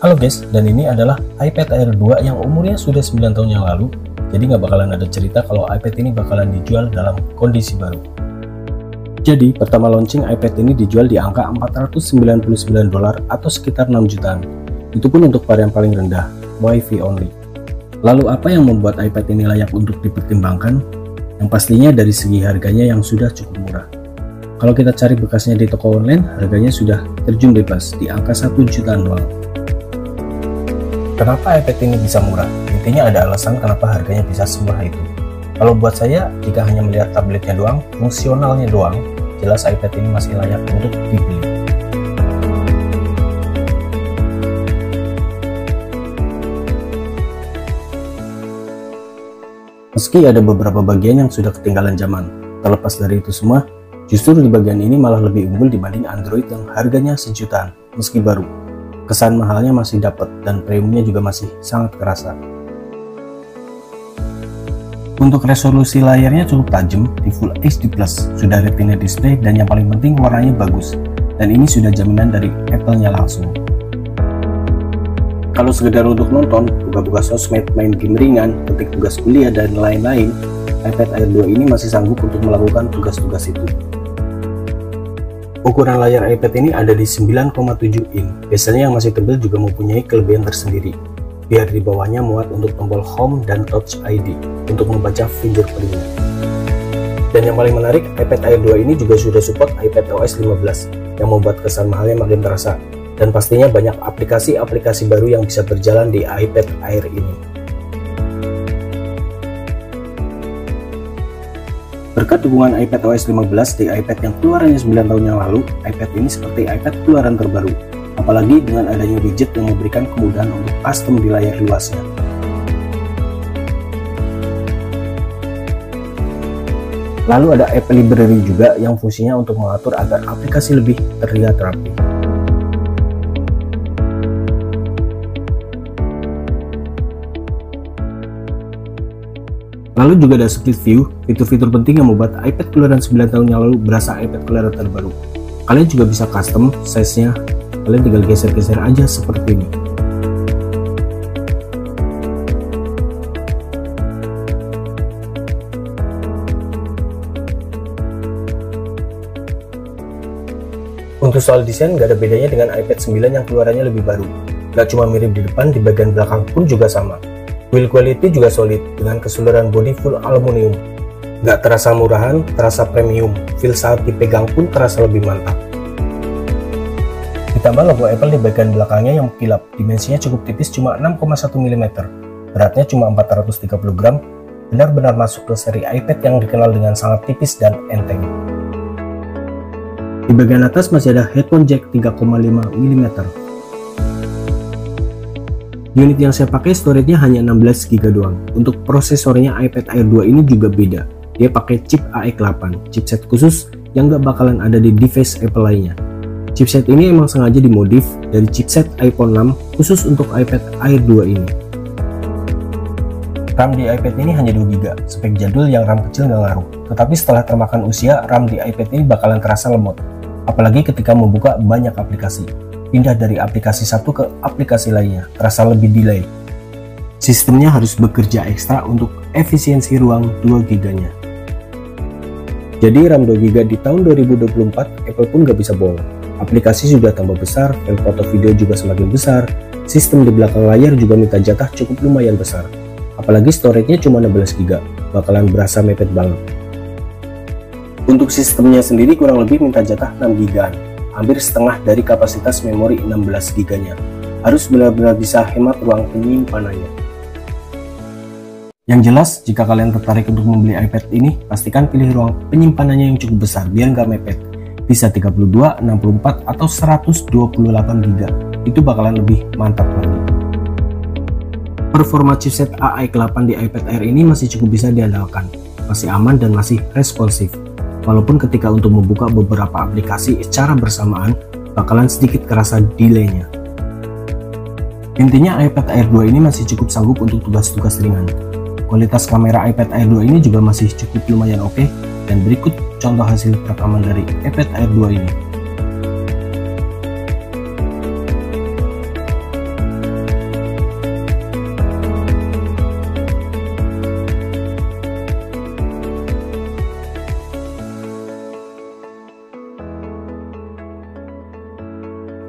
Halo guys, dan ini adalah iPad Air 2 yang umurnya sudah 9 tahun yang lalu. Jadi nggak bakalan ada cerita kalau iPad ini bakalan dijual dalam kondisi baru. Jadi pertama launching iPad ini dijual di angka $499 atau sekitar 6 jutaan. Itu pun untuk varian paling rendah, Wi-Fi only. Lalu apa yang membuat iPad ini layak untuk dipertimbangkan? Yang pastinya dari segi harganya yang sudah cukup murah. Kalau kita cari bekasnya di toko online, harganya sudah terjun bebas di angka 1 jutaan doang. Kenapa iPad ini bisa murah? Intinya ada alasan kenapa harganya bisa semurah itu. Kalau buat saya, jika hanya melihat tabletnya doang, fungsionalnya doang, jelas iPad ini masih layak untuk dibeli. Meski ada beberapa bagian yang sudah ketinggalan zaman, terlepas dari itu semua, justru di bagian ini malah lebih unggul dibanding Android yang harganya sejutaan, meski baru. Kesan mahalnya masih dapat dan premiumnya juga masih sangat kerasa. Untuk resolusi layarnya cukup tajam di Full HD+, sudah Retina display dan yang paling penting warnanya bagus. Dan ini sudah jaminan dari Apple-nya langsung. Kalau sekedar untuk nonton, buka-buka sosmed, main game ringan, ketik tugas kuliah dan lain-lain, iPad Air 2 ini masih sanggup untuk melakukan tugas-tugas itu. Ukuran layar iPad ini ada di 9,7 in. Biasanya yang masih tebal juga mempunyai kelebihan tersendiri. Biar di bawahnya muat untuk tombol Home dan Touch ID untuk membaca fingerprintnya. Dan yang paling menarik, iPad Air 2 ini juga sudah support iPadOS 15 yang membuat kesan mahalnya makin terasa. Dan pastinya banyak aplikasi-aplikasi baru yang bisa berjalan di iPad Air ini. Berkat dukungan iPadOS 15 di iPad yang keluarannya 9 tahun yang lalu, iPad ini seperti iPad keluaran terbaru. Apalagi dengan adanya widget yang memberikan kemudahan untuk custom di layar luasnya. Lalu ada App Library juga yang fungsinya untuk mengatur agar aplikasi lebih terlihat rapi. Lalu juga ada Split View, fitur-fitur penting yang membuat iPad keluaran 9 tahun yang lalu berasa iPad keluaran terbaru. Kalian juga bisa custom size-nya, kalian tinggal geser-geser aja seperti ini. Untuk soal desain gak ada bedanya dengan iPad 9 yang keluarannya lebih baru. Gak cuma mirip di depan, di bagian belakang pun juga sama. Build quality juga solid dengan keseluruhan bodi full aluminium. Gak terasa murahan, terasa premium. Feel saat dipegang pun terasa lebih mantap. Ditambah logo Apple di bagian belakangnya yang kilap. Dimensinya cukup tipis, cuma 6,1 mm. Beratnya cuma 430 gram. Benar-benar masuk ke seri iPad yang dikenal dengan sangat tipis dan enteng. Di bagian atas masih ada headphone jack 3,5 mm. Unit yang saya pakai storage-nya hanya 16 GB doang. Untuk prosesornya iPad Air 2 ini juga beda. Dia pakai chip A8, chipset khusus yang gak bakalan ada di device Apple lainnya. Chipset ini emang sengaja dimodif dari chipset iPhone 6 khusus untuk iPad Air 2 ini. RAM di iPad ini hanya 2 GB, spek jadul yang RAM kecil gak ngaruh. Tetapi setelah termakan usia, RAM di iPad ini bakalan terasa lemot. Apalagi ketika membuka banyak aplikasi. Pindah dari aplikasi satu ke aplikasi lainnya, terasa lebih delay. Sistemnya harus bekerja ekstra untuk efisiensi ruang 2 GB nya. Jadi RAM 2 GB di tahun 2024 Apple pun gak bisa bohong. Aplikasi sudah tambah besar, file foto video juga semakin besar, sistem di belakang layar juga minta jatah cukup lumayan besar. Apalagi storage-nya cuma 16 GB, bakalan berasa mepet banget. Untuk sistemnya sendiri kurang lebih minta jatah 6 GB-an. Hampir setengah dari kapasitas memori 16 GB nya. Harus benar-benar bisa hemat ruang penyimpanannya. Yang jelas, jika kalian tertarik untuk membeli iPad ini, pastikan pilih ruang penyimpanannya yang cukup besar biar nggak mepet. Bisa 32, 64, atau 128 GB. Itu bakalan lebih mantap lagi. Performa chipset A8 di iPad Air ini masih cukup bisa diandalkan. Masih aman dan masih responsif. Walaupun ketika untuk membuka beberapa aplikasi secara bersamaan, bakalan sedikit kerasa delay-nya. Intinya iPad Air 2 ini masih cukup sanggup untuk tugas-tugas ringan. Kualitas kamera iPad Air 2 ini juga masih cukup lumayan oke, dan berikut contoh hasil rekaman dari iPad Air 2 ini.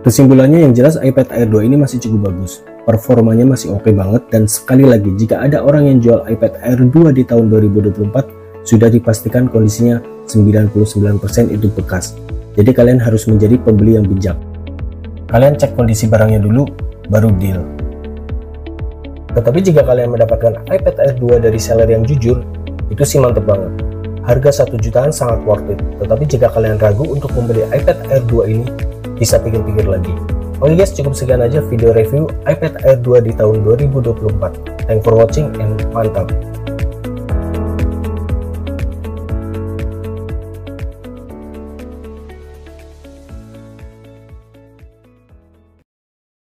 Kesimpulannya yang jelas iPad Air 2 ini masih cukup bagus, performanya masih oke banget, dan sekali lagi jika ada orang yang jual iPad Air 2 di tahun 2024 sudah dipastikan kondisinya 99% itu bekas. Jadi kalian harus menjadi pembeli yang bijak. Kalian cek kondisi barangnya dulu, baru deal. Tetapi jika kalian mendapatkan iPad Air 2 dari seller yang jujur, itu sih mantep banget. Harga 1 jutaan sangat worth it. Tetapi jika kalian ragu untuk membeli iPad Air 2 ini, bisa pikir-pikir lagi. Oke guys, cukup sekian aja video review iPad Air 2 di tahun 2024. Thanks for watching and mantap.